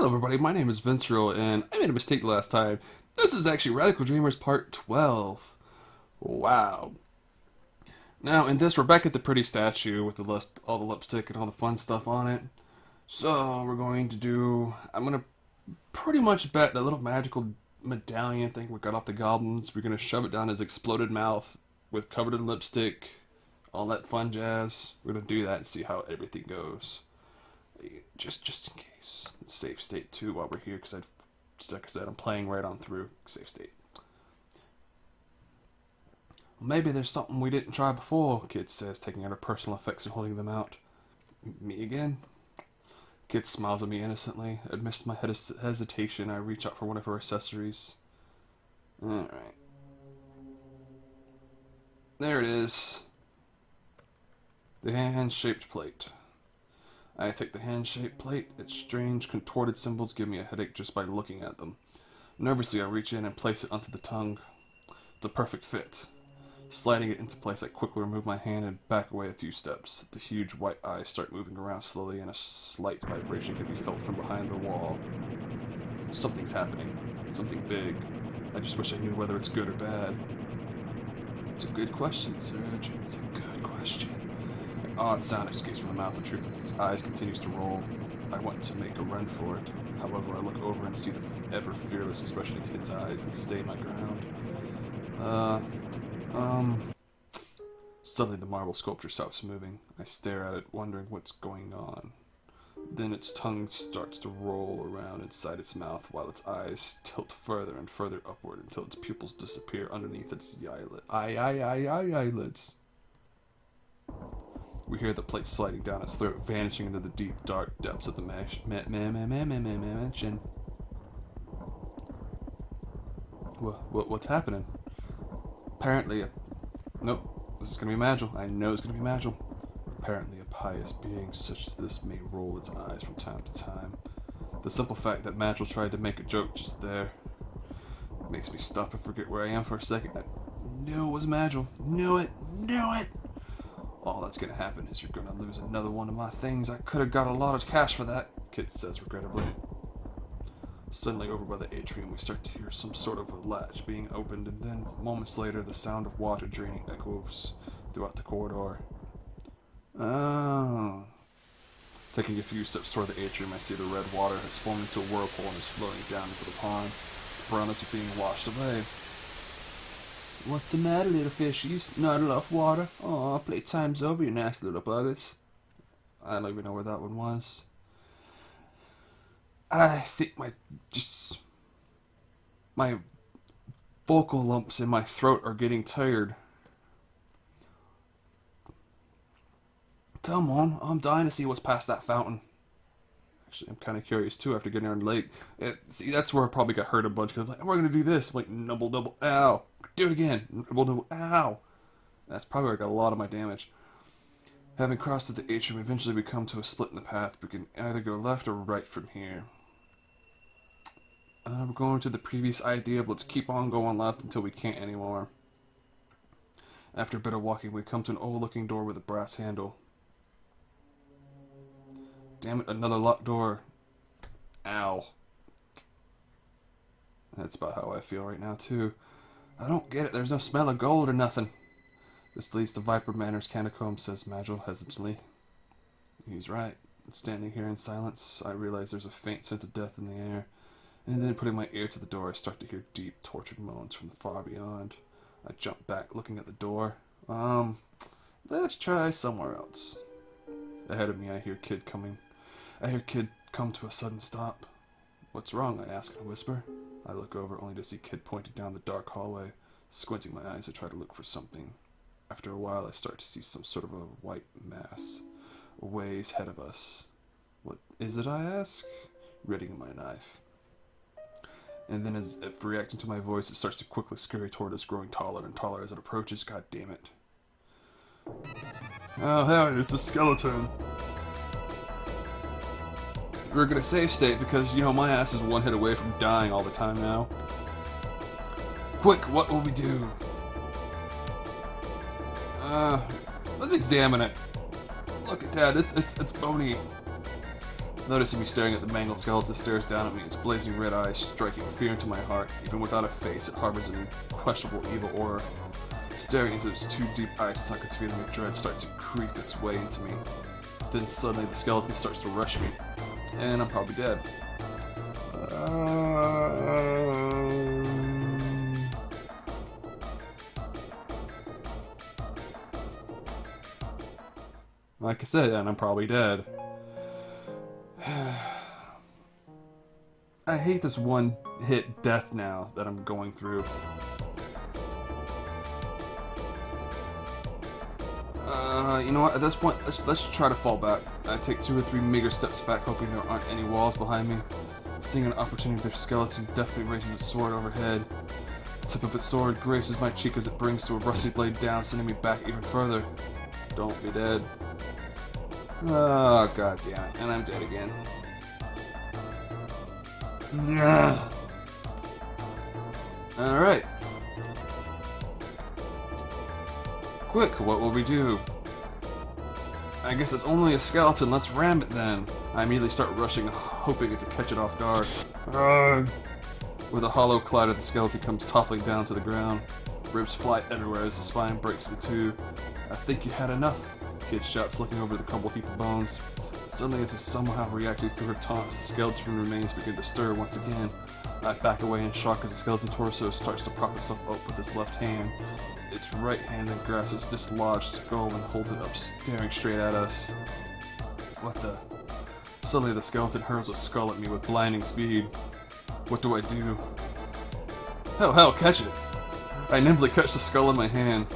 Hello everybody, my name is Vincero, and I made a mistake last time. This is actually Radical Dreamers Part 12. Wow. Now, in this, we're back at the pretty statue with all the lipstick and all the fun stuff on it. So, I'm going to pretty much bet that little magical medallion thing we got off the goblins. We're going to shove it down his exploded mouth with covered in lipstick, all that fun jazz. We're going to do that and see how everything goes. Just in case. Save state too while we're here, because like I said, I'm playing right on through. Save state. Maybe there's something we didn't try before, Kid says, taking out her personal effects and holding them out. Me again? Kid smiles at me innocently. Amidst my hesitation, I reach out for one of her accessories. Alright. There it is. The hand-shaped plate. I take the hand-shaped plate. Its strange, contorted symbols give me a headache just by looking at them. Nervously, I reach in and place it onto the tongue. It's a perfect fit. Sliding it into place, I quickly remove my hand and back away a few steps. The huge white eyes start moving around slowly, and a slight vibration can be felt from behind the wall. Something's happening. Something big. I just wish I knew whether it's good or bad. It's a good question, Serge. It's a good question. An odd sound escapes from the mouth of truth as its eyes continues to roll. I want to make a run for it. However, I look over and see the ever fearless expression in Kid's eyes and stay my ground. Suddenly the marble sculpture stops moving. I stare at it, wondering what's going on. Then its tongue starts to roll around inside its mouth while its eyes tilt further and further upward until its pupils disappear underneath its eyelids. We hear the plate sliding down its throat, vanishing into the deep, dark depths of the mansion. What's happening? Apparently, nope, this is gonna be magical. I know it's gonna be magical. Apparently, a pious being such as this may roll its eyes from time to time. The simple fact that Magil tried to make a joke just there makes me stop and forget where I am for a second. I knew it was Magil. Knew it. All that's gonna happen is you're gonna lose another one of my things. I could have got a lot of cash for that, Kid says regrettably. Suddenly, over by the atrium, we start to hear some sort of a latch being opened, and then, moments later, the sound of water draining echoes throughout the corridor. Oh. Taking a few steps toward the atrium, I see the red water has formed into a whirlpool and is flowing down into the pond. The piranhas are being washed away. What's the matter, little fishies? Not enough water? Aw, playtime's over, you nasty little buggers. I don't even know where that one was. I think my vocal lumps in my throat are getting tired. Come on, I'm dying to see what's past that fountain. Actually, I'm kind of curious too after getting on the lake. See, that's where I probably got hurt a bunch, because I'm like, we're going to do this. I'm like, nubble, ow. Do it again. Nubble, ow. That's probably where I got a lot of my damage. Having crossed to the atrium, eventually we come to a split in the path. We can either go left or right from here. We're going to the previous idea, but let's keep on going left until we can't anymore. After a bit of walking, we come to an old-looking door with a brass handle. Damn it, another locked door. Ow. That's about how I feel right now, too. I don't get it. There's no smell of gold or nothing. This leads to Viper Manor's catacomb, says Magil hesitantly. He's right. Standing here in silence, I realize there's a faint scent of death in the air. And then, putting my ear to the door, I start to hear deep, tortured moans from far beyond. I jump back, looking at the door. Let's try somewhere else. Ahead of me, I hear Kid come to a sudden stop. What's wrong? I ask in a whisper. I look over, only to see Kid pointing down the dark hallway. Squinting my eyes, I try to look for something. After a while, I start to see some sort of a white mass, a ways ahead of us. What is it, I ask, readying my knife. And then, as if reacting to my voice, it starts to quickly scurry toward us, growing taller and taller as it approaches. God damn it. Oh, hell, it's a skeleton. We're gonna save state because, you know, my ass is one hit away from dying all the time now. Quick, what will we do? Let's examine it. Look at that, it's bony. Noticing me staring at the mangled skeleton stares down at me, its blazing red eyes striking fear into my heart. Even without a face, it harbors an unquestionable evil aura. Staring into its two deep eye sockets, feeling of dread starts to creep its way into me. Then suddenly the skeleton starts to rush me, and I'm probably dead. Like I said, and I'm probably dead. I hate this one-hit death now that I'm going through. You know what? At this point, let's try to fall back. I take 2 or 3 meager steps back, hoping there aren't any walls behind me. Seeing an opportunity, the skeleton deftly raises its sword overhead. The tip of its sword graces my cheek as it brings to a rusty blade down, sending me back even further. Don't be dead. Oh, god damn it. And I'm dead again. Alright. Quick, what will we do? I guess it's only a skeleton, let's ram it then. I immediately start rushing, hoping to catch it off guard. With a hollow clatter, the skeleton comes toppling down to the ground. Ribs fly everywhere as the spine breaks in two. I think you had enough, Kid shouts, looking over the crumbled heap of bones. Suddenly, as if somehow reacting through her taunts, the skeleton remains begin to stir once again. I back away in shock as the skeleton torso starts to prop itself up with its left hand. Its right hand then grasps its dislodged skull and holds it up, staring straight at us. What the? Suddenly the skeleton hurls a skull at me with blinding speed. What do I do? Hell, catch it! I nimbly catch the skull in my hand.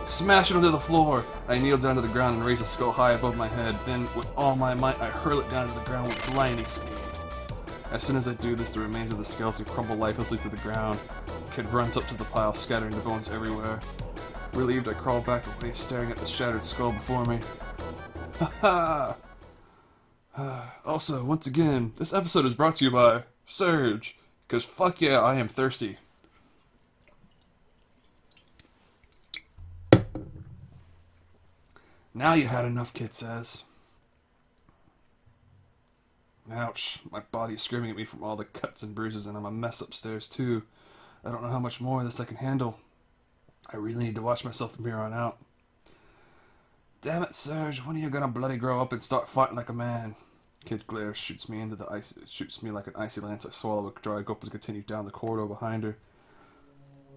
Smash it onto the floor! I kneel down to the ground and raise the skull high above my head. Then, with all my might, I hurl it down to the ground with blinding speed. As soon as I do this, the remains of the skeleton crumble lifelessly to the ground. Kid runs up to the pile, scattering the bones everywhere. Relieved, I crawl back away, staring at the shattered skull before me. Ha ha! Also, once again, this episode is brought to you by Surge, because fuck yeah, I am thirsty. Now you had enough, Kid says. Ouch, my body is screaming at me from all the cuts and bruises, and I'm a mess upstairs too. I don't know how much more of this I can handle. I really need to watch myself from here on out. Damn it, Serge, when are you gonna bloody grow up and start fighting like a man? Kid glares, shoots me like an icy lance. I swallow a dry gulp and continue down the corridor behind her.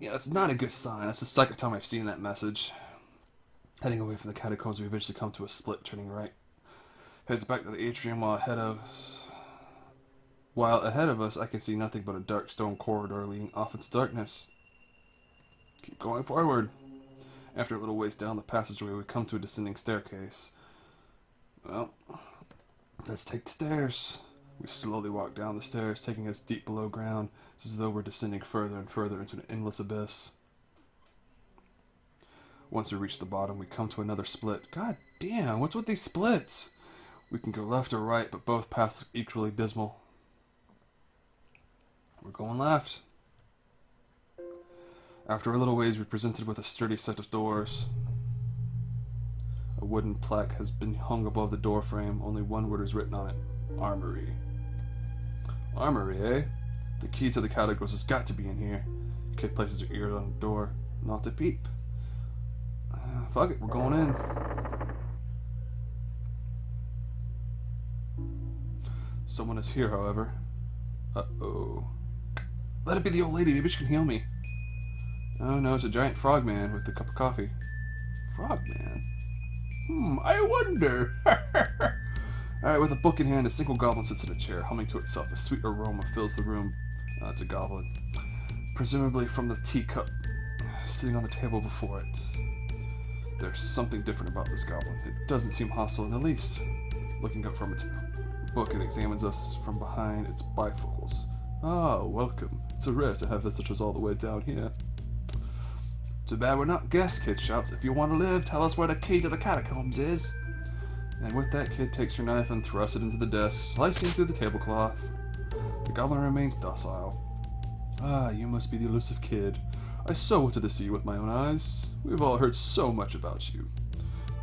Yeah, that's not a good sign. That's the second time I've seen that message. Heading away from the catacombs, we eventually come to a split, turning right. Heads back to the atrium while ahead of us, I can see nothing but a dark stone corridor leading off into darkness. Keep going forward. After a little ways down the passageway, we come to a descending staircase. Well, let's take the stairs. We slowly walk down the stairs, taking us deep below ground. It's as though we're descending further and further into an endless abyss. Once we reach the bottom, we come to another split. God damn, what's with these splits? We can go left or right, but both paths look equally dismal. We're going left. After a little ways, we're presented with a sturdy set of doors. A wooden plaque has been hung above the door frame. Only one word is written on it. Armory. Armory, eh? The key to the catacombs has got to be in here. Kid places her ear on the door. Not a peep. Fuck it, we're going in. Someone is here, however. Uh-oh. Let it be the old lady, maybe she can heal me. Oh no, it's a giant frogman with a cup of coffee. Frogman? I wonder. Alright, with a book in hand, a single goblin sits in a chair, humming to itself. A sweet aroma fills the room. It's a goblin. Presumably from the teacup sitting on the table before it. There's something different about this goblin. It doesn't seem hostile in the least. Looking up from its book, it examines us from behind its bifocals. Ah, welcome. It's a rare to have visitors all the way down here. Too bad we're not guests, Kid shouts. If you want to live, tell us where the key to the catacombs is. And with that, Kid takes her knife and thrusts it into the desk, slicing through the tablecloth. The goblin remains docile. Ah, you must be the elusive Kid. I so wanted to see you with my own eyes. We've all heard so much about you.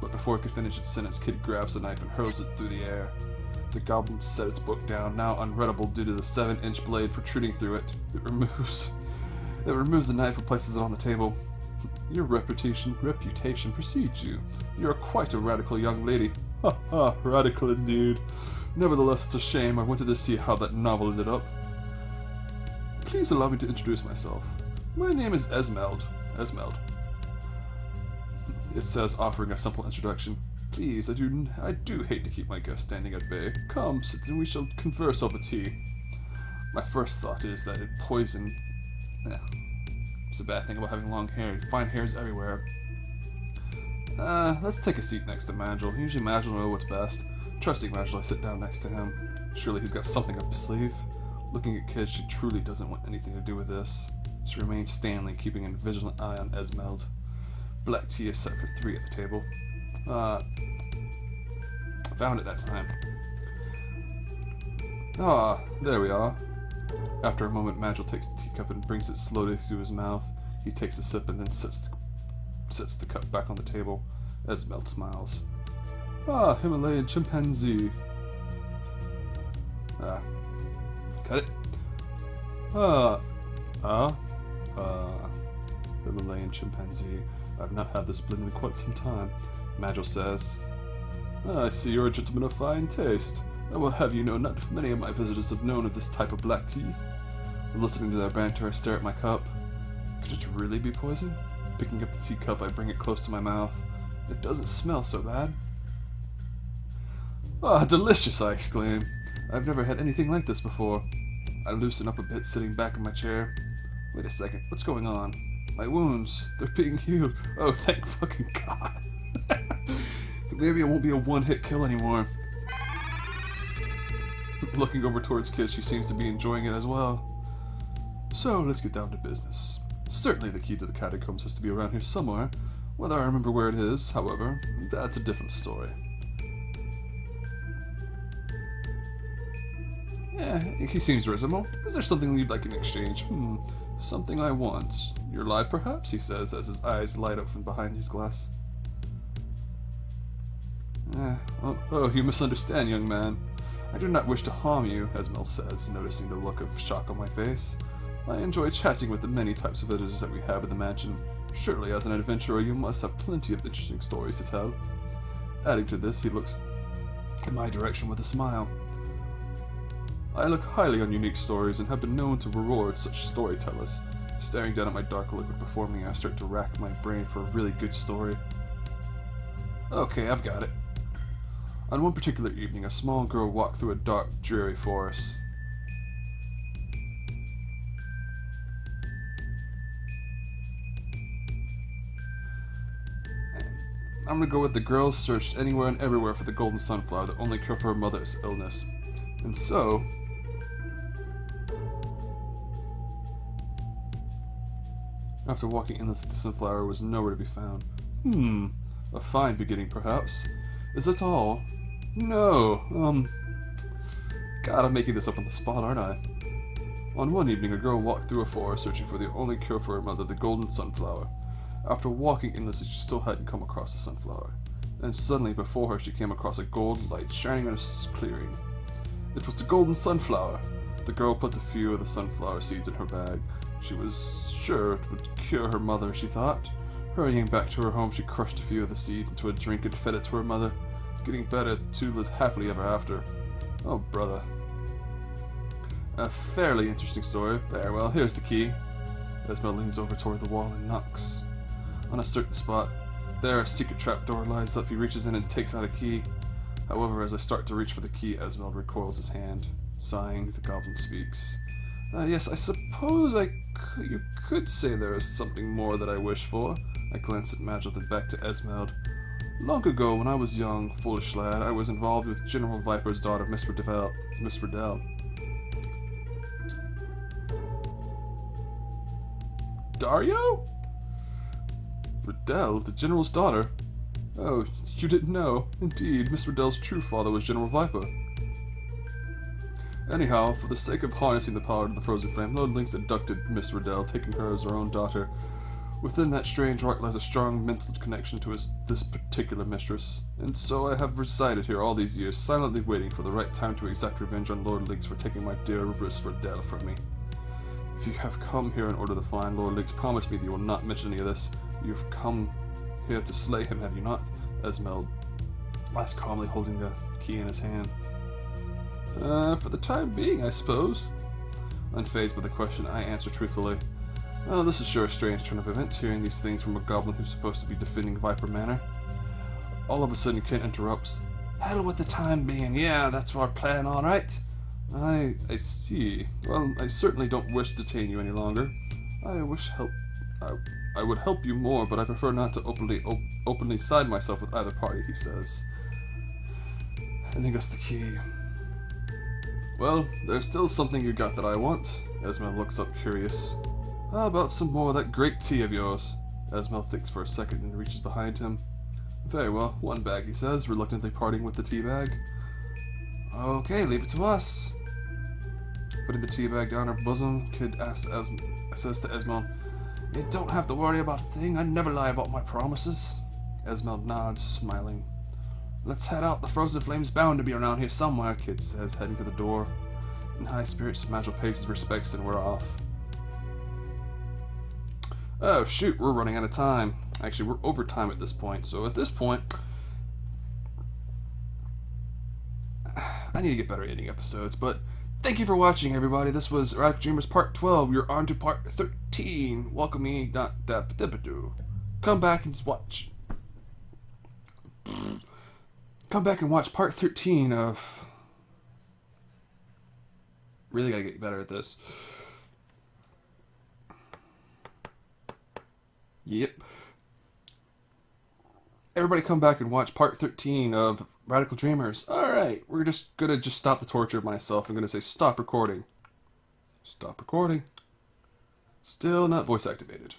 But before it could finish its sentence, Kid grabs the knife and hurls it through the air. The goblin set its book down, now unreadable due to the 7-inch blade protruding through it. It removes the knife and places it on the table. Your reputation precedes you. You are quite a radical young lady. Ha ha, radical indeed. Nevertheless, it's a shame. I wanted to see how that novel ended up. Please allow me to introduce myself. My name is Esmeld. Esmeld. It says, offering a simple introduction. Please, I do hate to keep my guests standing at bay. Come, sit and we shall converse over tea. My first thought is that poison... It's a bad thing about having long hair. You find hairs everywhere. Let's take a seat next to Magel. Usually Magel will know what's best. Trusting Magel, I sit down next to him. Surely he's got something up his sleeve. Looking at Kid, she truly doesn't want anything to do with this. She remains Stanley, keeping a vigilant eye on Esmeld. Black tea is set for 3 at the table. Found it that time. There we are. After a moment, Magel takes the teacup and brings it slowly to his mouth. He takes a sip and then sets the cup back on the table. Esmeld smiles. Himalayan chimpanzee. Cut it. Himalayan chimpanzee. I've not had this blend in quite some time, Magel says. I see you're a gentleman of fine taste. I will have you know not many of my visitors have known of this type of black tea. Listening to their banter, I stare at my cup. Could it really be poison? Picking up the teacup, I bring it close to my mouth. It doesn't smell so bad. Delicious, I exclaim. I've never had anything like this before. I loosen up a bit, sitting back in my chair. Wait a second, what's going on? My wounds, they're being healed. Oh, thank fucking God. Maybe it won't be a one-hit kill anymore. Looking over towards Kid, she seems to be enjoying it as well. So, let's get down to business. Certainly the key to the catacombs has to be around here somewhere. Whether I remember where it is, however, that's a different story. Yeah, he seems reasonable. Is there something you'd like in exchange? Something I want. Your life, perhaps? He says as his eyes light up from behind his glass. You misunderstand, young man. I do not wish to harm you, Esmeld says, noticing the look of shock on my face. I enjoy chatting with the many types of visitors that we have at the mansion. Surely, as an adventurer, you must have plenty of interesting stories to tell. Adding to this, he looks in my direction with a smile. I look highly on unique stories and have been known to reward such storytellers. Staring down at my dark liquid before me, I start to rack my brain for a really good story. Okay, I've got it. On one particular evening, a small girl walked through a dark, dreary forest. I'm gonna go with the girl searched anywhere and everywhere for the golden sunflower, the only cure for her mother's illness. And so... after walking endlessly, the sunflower was nowhere to be found. A fine beginning, perhaps. Is that all? No, God, I'm making this up on the spot, aren't I? On one evening, a girl walked through a forest searching for the only cure for her mother, the golden sunflower. After walking endlessly, she still hadn't come across the sunflower. And suddenly, before her, she came across a gold light shining on a clearing. It was the golden sunflower. The girl put a few of the sunflower seeds in her bag. She was sure it would cure her mother, she thought. Hurrying back to her home, she crushed a few of the seeds into a drink and fed it to her mother. Getting better, the two lived happily ever after. Oh, brother. A fairly interesting story. There, well, here's the key. Esmeld leans over toward the wall and knocks. On a certain spot, there a secret trapdoor lies up. He reaches in and takes out a key. However, as I start to reach for the key, Esmeld recoils his hand. Sighing, the goblin speaks. Yes, I suppose you could say there is something more that I wish for. I glance at Magel, then back to Esmeld. Long ago, when I was young, foolish lad, I was involved with General Viper's daughter, Miss Riddel. Dario? Riddel, the General's daughter? Oh, you didn't know. Indeed, Miss Riddel's true father was General Viper. Anyhow, for the sake of harnessing the power of the frozen flame, Lord Lynx abducted Miss Riddel, taking her as her own daughter. Within that strange rock lies a strong mental connection to this particular mistress, and so I have resided here all these years, silently waiting for the right time to exact revenge on Lord Leeks for taking my dear Mistress Riddel from me. If you have come here in order to find Lord Leeks, promise me that you will not mention any of this. You've come here to slay him, have you not? Esmeld asked calmly, holding the key in his hand. For the time being, I suppose. Unfazed by the question, I answer truthfully. Well, this is sure a strange turn of events, hearing these things from a goblin who's supposed to be defending Viper Manor. All of a sudden, Kent interrupts. Hell with the time being, yeah, that's our plan, all right. I see. Well, I certainly don't wish to detain you any longer. I would help you more, but I prefer not to openly side myself with either party, he says. Handing us the key. Well, there's still something you got that I want. Esmeld looks up curious. How about some more of that great tea of yours? Esmeld thinks for a second and reaches behind him. Very well, one bag, he says, reluctantly parting with the tea bag. Okay, leave it to us. Putting the tea bag down her bosom, Kid says to Esmeld, You don't have to worry about a thing, I never lie about my promises. Esmeld nods, smiling. Let's head out, the frozen flame's bound to be around here somewhere, Kid says, heading to the door. In high spirits, Magil pays his respects and we're off. Oh shoot, we're running out of time. Actually, we're over time at this point, so at this point, I need to get better editing episodes, but thank you for watching, everybody. This was Radical Dreamers Part 12. You're on to Part 13. Welcome me, Come back and watch. Come back and watch Part 13 of... Really gotta get better at this. Yep. Everybody come back and watch Part 13 of Radical Dreamers. Alright, we're just gonna stop the torture of myself. I'm gonna say stop recording. Stop recording. Still not voice activated.